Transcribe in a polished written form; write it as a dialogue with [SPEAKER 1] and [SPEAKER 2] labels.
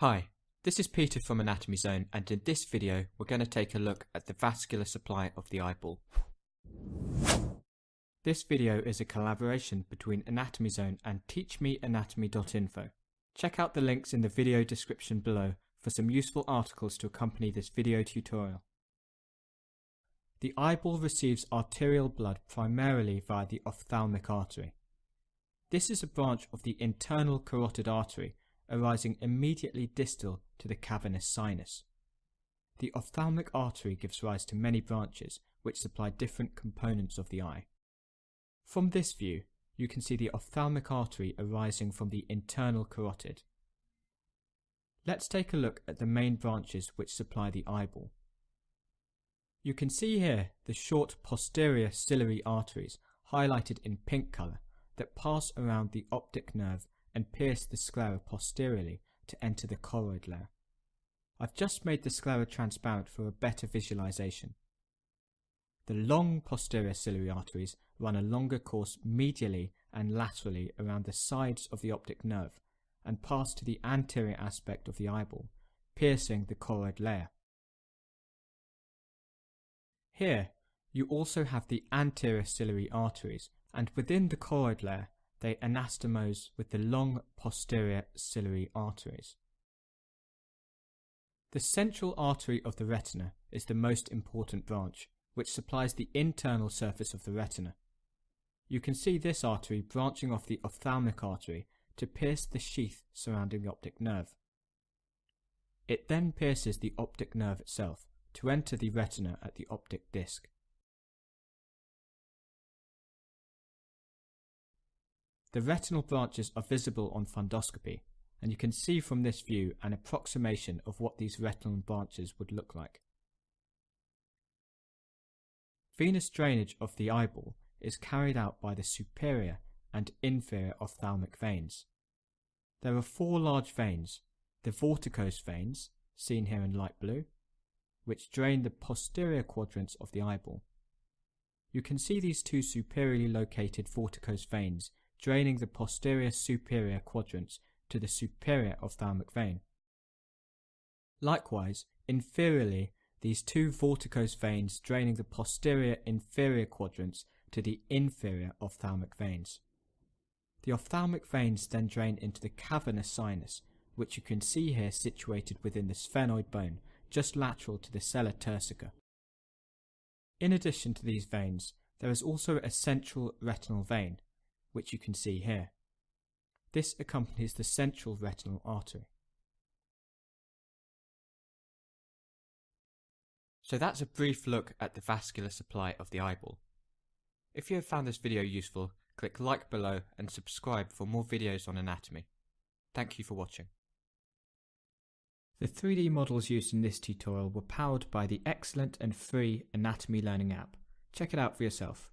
[SPEAKER 1] Hi, this is Peter from Anatomy Zone, and in this video we're going to take a look at the vascular supply of the eyeball. This video is a collaboration between Anatomy Zone and teachmeanatomy.info. Check out the links in the video description below for some useful articles to accompany this video tutorial. The eyeball receives arterial blood primarily via the ophthalmic artery. This is a branch of the internal carotid artery arising immediately distal to the cavernous sinus. The ophthalmic artery gives rise to many branches which supply different components of the eye. From this view, you can see the ophthalmic artery arising from the internal carotid. Let's take a look at the main branches which supply the eyeball. You can see here the short posterior ciliary arteries highlighted in pink colour that pass around the optic nerve and pierce the sclera posteriorly to enter the choroid layer. I've just made the sclera transparent for a better visualization. The long posterior ciliary arteries run a longer course medially and laterally around the sides of the optic nerve and pass to the anterior aspect of the eyeball, piercing the choroid layer. Here, you also have the anterior ciliary arteries, and within the choroid layer, they anastomose with the long posterior ciliary arteries. The central artery of the retina is the most important branch, which supplies the internal surface of the retina. You can see this artery branching off the ophthalmic artery to pierce the sheath surrounding the optic nerve. It then pierces the optic nerve itself to enter the retina at the optic disc. The retinal branches are visible on fundoscopy, and you can see from this view an approximation of what these retinal branches would look like. Venous drainage of the eyeball is carried out by the superior and inferior ophthalmic veins. There are four large veins, the vorticose veins, seen here in light blue, which drain the posterior quadrants of the eyeball. You can see these two superiorly located vorticose veins draining the posterior superior quadrants to the superior ophthalmic vein. Likewise, inferiorly, these two vorticose veins draining the posterior inferior quadrants to the inferior ophthalmic veins. The ophthalmic veins then drain into the cavernous sinus, which you can see here situated within the sphenoid bone, just lateral to the sella turcica. In addition to these veins, there is also a central retinal vein, which you can see here. This accompanies the central retinal artery. So that's a brief look at the vascular supply of the eyeball. If you have found this video useful, click like below and subscribe for more videos on anatomy. Thank you for watching. The 3D models used in this tutorial were powered by the excellent and free Anatomy Learning app. Check it out for yourself.